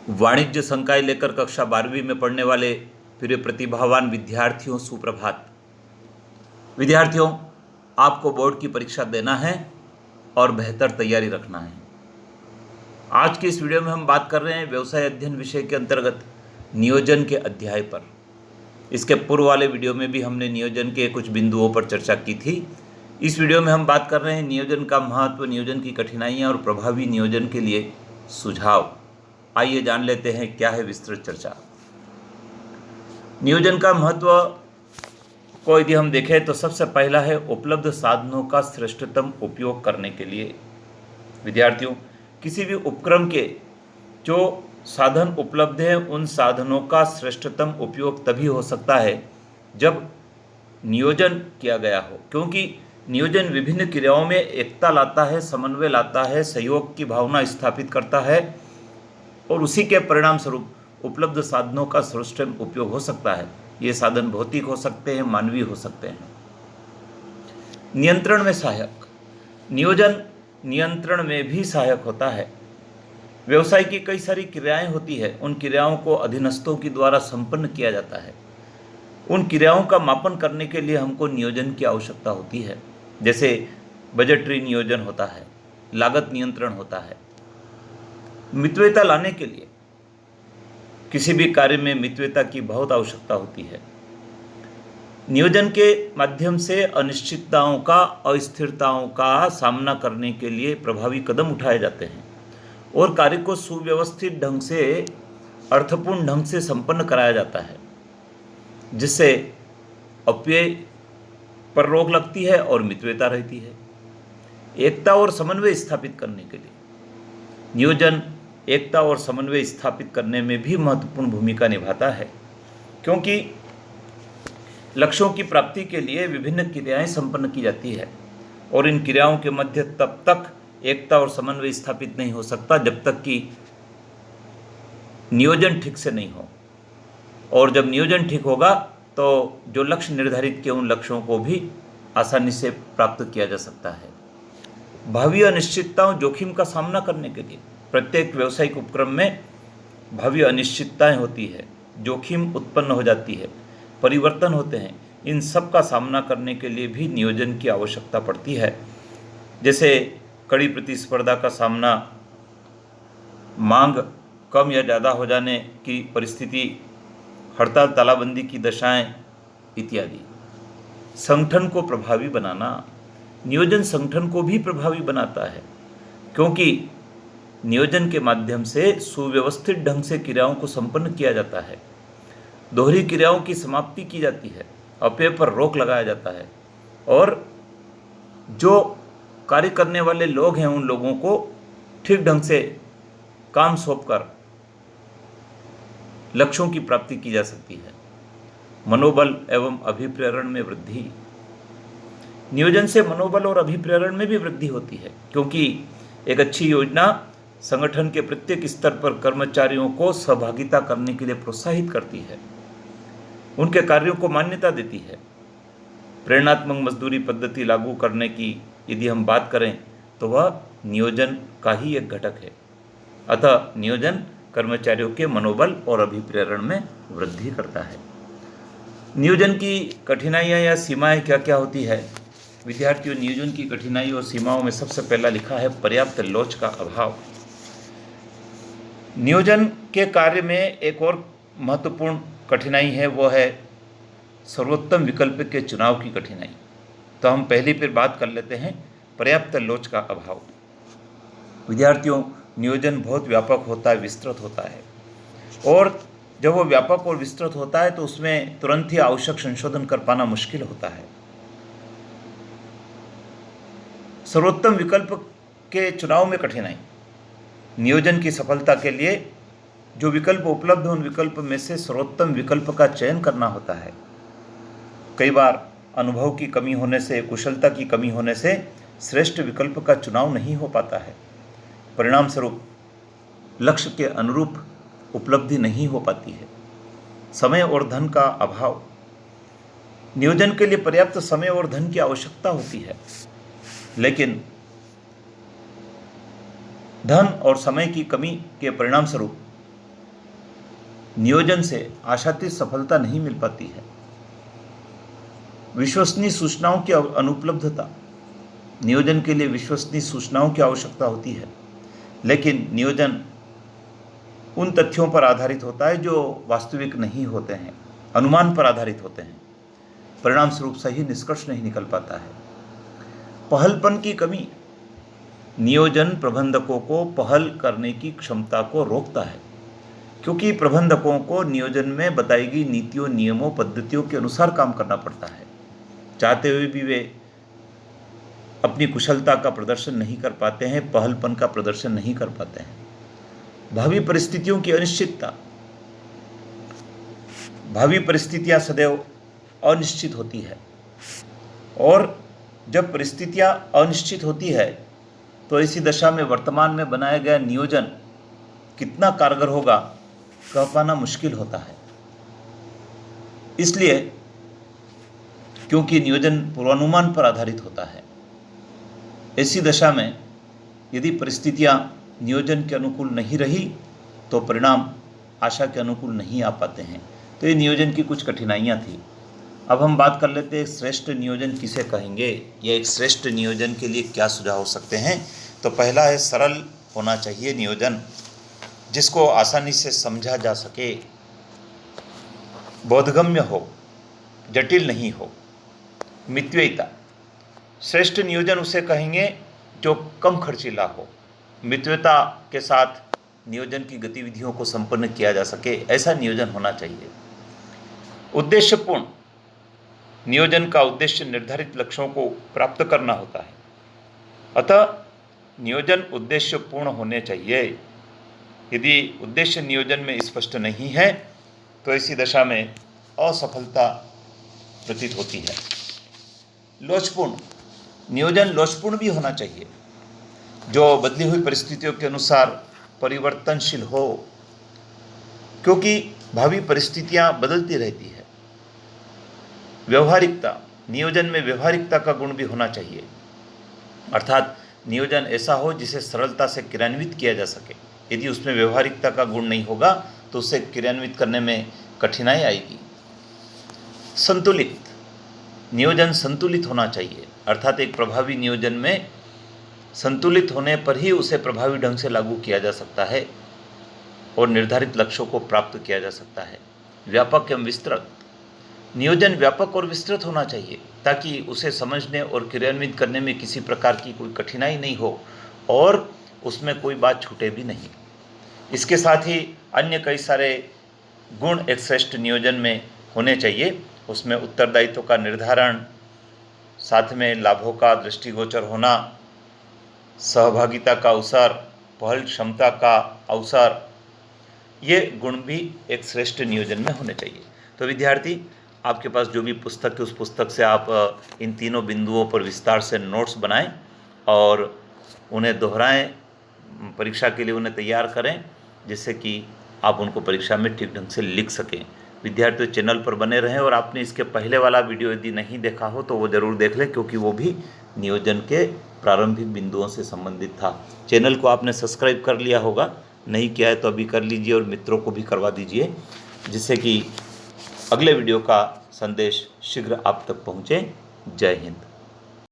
वाणिज्य संकाय लेकर कक्षा 12वीं में पढ़ने वाले प्रिय प्रतिभावान विद्यार्थियों, सुप्रभात। विद्यार्थियों, आपको बोर्ड की परीक्षा देना है और बेहतर तैयारी रखना है। आज की इस वीडियो में हम बात कर रहे हैं व्यवसाय अध्ययन विषय के अंतर्गत नियोजन के अध्याय पर। इसके पूर्व वाले वीडियो में भी हमने नियोजन के कुछ बिंदुओं पर चर्चा की थी। इस वीडियो में हम बात कर रहे हैं नियोजन का महत्व, नियोजन की कठिनाइयाँ और प्रभावी नियोजन के लिए सुझाव। आइए जान लेते हैं क्या है विस्तृत चर्चा। नियोजन का महत्व को यदि हम देखें तो सबसे पहला है उपलब्ध साधनों का श्रेष्ठतम उपयोग करने के लिए। विद्यार्थियों, किसी भी उपक्रम के जो साधन उपलब्ध हैं उन साधनों का श्रेष्ठतम उपयोग तभी हो सकता है जब नियोजन किया गया हो, क्योंकि नियोजन विभिन्न क्रियाओं में एकता लाता है, समन्वय लाता है, सहयोग की भावना स्थापित करता है और उसी के परिणाम स्वरूप उपलब्ध साधनों का सर्वश्रेष्ठ उपयोग हो सकता है। ये साधन भौतिक हो सकते हैं, मानवीय हो सकते हैं। नियंत्रण में सहायक। नियोजन नियंत्रण में भी सहायक होता है। व्यवसाय की कई सारी क्रियाएं होती है, उन क्रियाओं को अधीनस्थों के द्वारा संपन्न किया जाता है। उन क्रियाओं का मापन करने के लिए हमको नियोजन की आवश्यकता होती है। जैसे बजटरी नियोजन होता है, लागत नियंत्रण होता है। मितव्ययता लाने के लिए किसी भी कार्य में मितव्ययता की बहुत आवश्यकता होती है। नियोजन के माध्यम से अनिश्चितताओं का, अस्थिरताओं का सामना करने के लिए प्रभावी कदम उठाए जाते हैं और कार्य को सुव्यवस्थित ढंग से, अर्थपूर्ण ढंग से संपन्न कराया जाता है, जिससे अपव्यय पर रोक लगती है और मितव्ययता रहती है। एकता और समन्वय स्थापित करने के लिए नियोजन एकता और समन्वय स्थापित करने में भी महत्वपूर्ण भूमिका निभाता है, क्योंकि लक्ष्यों की प्राप्ति के लिए विभिन्न क्रियाएं संपन्न की जाती है और इन क्रियाओं के मध्य तब तक एकता और समन्वय स्थापित नहीं हो सकता जब तक कि नियोजन ठीक से नहीं हो। और जब नियोजन ठीक होगा तो जो लक्ष्य निर्धारित किए उन लक्ष्यों को भी आसानी से प्राप्त किया जा सकता है। भावी अनिश्चितताओं, जोखिम का सामना करने के लिए प्रत्येक व्यावसायिक उपक्रम में भावी अनिश्चितताएं होती है, जोखिम उत्पन्न हो जाती है, परिवर्तन होते हैं। इन सब का सामना करने के लिए भी नियोजन की आवश्यकता पड़ती है। जैसे कड़ी प्रतिस्पर्धा का सामना, मांग कम या ज़्यादा हो जाने की परिस्थिति, हड़ताल तालाबंदी की दशाएं इत्यादि। संगठन को प्रभावी बनाना। नियोजन संगठन को भी प्रभावी बनाता है, क्योंकि नियोजन के माध्यम से सुव्यवस्थित ढंग से क्रियाओं को संपन्न किया जाता है, दोहरी क्रियाओं की समाप्ति की जाती है, अपव्यय पर रोक लगाया जाता है और जो कार्य करने वाले लोग हैं उन लोगों को ठीक ढंग से काम सौंपकर लक्ष्यों की प्राप्ति की जा सकती है। मनोबल एवं अभिप्रेरण में वृद्धि। नियोजन से मनोबल और अभिप्रेरण में भी वृद्धि होती है, क्योंकि एक अच्छी योजना संगठन के प्रत्येक स्तर पर कर्मचारियों को सहभागिता करने के लिए प्रोत्साहित करती है, उनके कार्यों को मान्यता देती है। प्रेरणात्मक मजदूरी पद्धति लागू करने की यदि हम बात करें तो वह नियोजन का ही एक घटक है। अतः नियोजन कर्मचारियों के मनोबल और अभिप्रेरण में वृद्धि करता है। नियोजन की कठिनाइयाँ या सीमाएं क्या क्या होती है? विद्यार्थियों, नियोजन की कठिनाई और सीमाओं में सबसे पहला लिखा है पर्याप्त लोच का अभाव। नियोजन के कार्य में एक और महत्वपूर्ण कठिनाई है, वो है सर्वोत्तम विकल्प के चुनाव की कठिनाई। तो हम पहली फिर बात कर लेते हैं पर्याप्त लोच का अभाव। विद्यार्थियों, नियोजन बहुत व्यापक होता है, विस्तृत होता है, और जब वो व्यापक और विस्तृत होता है तो उसमें तुरंत ही आवश्यक संशोधन कर पाना मुश्किल होता है। सर्वोत्तम विकल्प के चुनाव में कठिनाई। नियोजन की सफलता के लिए जो विकल्प उपलब्ध है उन विकल्प में से सर्वोत्तम विकल्प का चयन करना होता है। कई बार अनुभव की कमी होने से, कुशलता की कमी होने से श्रेष्ठ विकल्प का चुनाव नहीं हो पाता है। परिणाम स्वरूप लक्ष्य के अनुरूप उपलब्धि नहीं हो पाती है। समय और धन का अभाव। नियोजन के लिए पर्याप्त समय और धन की आवश्यकता होती है, लेकिन धन और समय की कमी के परिणाम स्वरूप नियोजन से आशातीत सफलता नहीं मिल पाती है। विश्वसनीय सूचनाओं की अनुपलब्धता। नियोजन के लिए विश्वसनीय सूचनाओं की आवश्यकता होती है, लेकिन नियोजन उन तथ्यों पर आधारित होता है जो वास्तविक नहीं होते हैं, अनुमान पर आधारित होते हैं। परिणाम स्वरूप सही निष्कर्ष नहीं निकल पाता है। पहलपन की कमी। नियोजन प्रबंधकों को पहल करने की क्षमता को रोकता है, क्योंकि प्रबंधकों को नियोजन में बताई गई नीतियों, नियमों, पद्धतियों के अनुसार काम करना पड़ता है। चाहते हुए भी वे अपनी कुशलता का प्रदर्शन नहीं कर पाते हैं, पहलपन का प्रदर्शन नहीं कर पाते हैं। भावी परिस्थितियों की अनिश्चितता। भावी परिस्थितियां सदैव अनिश्चित होती है, और जब परिस्थितियां अनिश्चित होती है तो ऐसी दशा में वर्तमान में बनाया गया नियोजन कितना कारगर होगा कह पाना मुश्किल होता है। इसलिए क्योंकि नियोजन पूर्वानुमान पर आधारित होता है, ऐसी दशा में यदि परिस्थितियां नियोजन के अनुकूल नहीं रही तो परिणाम आशा के अनुकूल नहीं आ पाते हैं। तो ये नियोजन की कुछ कठिनाइयां थी। अब हम बात कर लेते हैं श्रेष्ठ नियोजन किसे कहेंगे, या एक श्रेष्ठ नियोजन के लिए क्या सुझाव हो सकते हैं। तो पहला है सरल होना चाहिए नियोजन, जिसको आसानी से समझा जा सके, बोधगम्य हो, जटिल नहीं हो। मितव्ययिता। श्रेष्ठ नियोजन उसे कहेंगे जो कम खर्चीला हो, मितव्ययिता के साथ नियोजन की गतिविधियों को संपन्न किया जा सके, ऐसा नियोजन होना चाहिए। उद्देश्यपूर्ण। नियोजन का उद्देश्य निर्धारित लक्ष्यों को प्राप्त करना होता है, अतः नियोजन उद्देश्यपूर्ण होने चाहिए। यदि उद्देश्य नियोजन में स्पष्ट नहीं है तो ऐसी दशा में असफलता प्रतीत होती है। लोचपूर्ण। नियोजन लोचपूर्ण भी होना चाहिए, जो बदली हुई परिस्थितियों के अनुसार परिवर्तनशील हो, क्योंकि भावी परिस्थितियां बदलती रहती है। व्यवहारिकता। नियोजन में व्यवहारिकता का गुण भी होना चाहिए, अर्थात नियोजन ऐसा हो जिसे सरलता से क्रियान्वित किया जा सके। यदि उसमें व्यवहारिकता का गुण नहीं होगा तो उसे क्रियान्वित करने में कठिनाई आएगी। संतुलित। नियोजन संतुलित होना चाहिए, अर्थात एक प्रभावी नियोजन में संतुलित होने पर ही उसे प्रभावी ढंग से लागू किया जा सकता है और निर्धारित लक्ष्यों को प्राप्त किया जा सकता है। व्यापक एवं विस्तृत। नियोजन व्यापक और विस्तृत होना चाहिए ताकि उसे समझने और क्रियान्वित करने में किसी प्रकार की कोई कठिनाई नहीं हो और उसमें कोई बात छूटे भी नहीं। इसके साथ ही अन्य कई सारे गुण एक श्रेष्ठ नियोजन में होने चाहिए। उसमें उत्तरदायित्व का निर्धारण, साथ में लाभों का दृष्टिगोचर होना, सहभागिता का अवसर, पहल क्षमता का अवसर, ये गुण भी एक श्रेष्ठ नियोजन में होने चाहिए। तो विद्यार्थी, आपके पास जो भी पुस्तक है उस पुस्तक से आप इन तीनों बिंदुओं पर विस्तार से नोट्स बनाएं और उन्हें दोहराएं, परीक्षा के लिए उन्हें तैयार करें, जिससे कि आप उनको परीक्षा में ठीक ढंग से लिख सकें। विद्यार्थी चैनल पर बने रहें, और आपने इसके पहले वाला वीडियो यदि नहीं देखा हो तो वो ज़रूर देख लें, क्योंकि वो भी नियोजन के प्रारंभिक बिंदुओं से संबंधित था। चैनल को आपने सब्सक्राइब कर लिया होगा, नहीं किया है तो अभी कर लीजिए और मित्रों को भी करवा दीजिए, जिससे कि अगले वीडियो का संदेश शीघ्र आप तक पहुँचे। जय हिंद।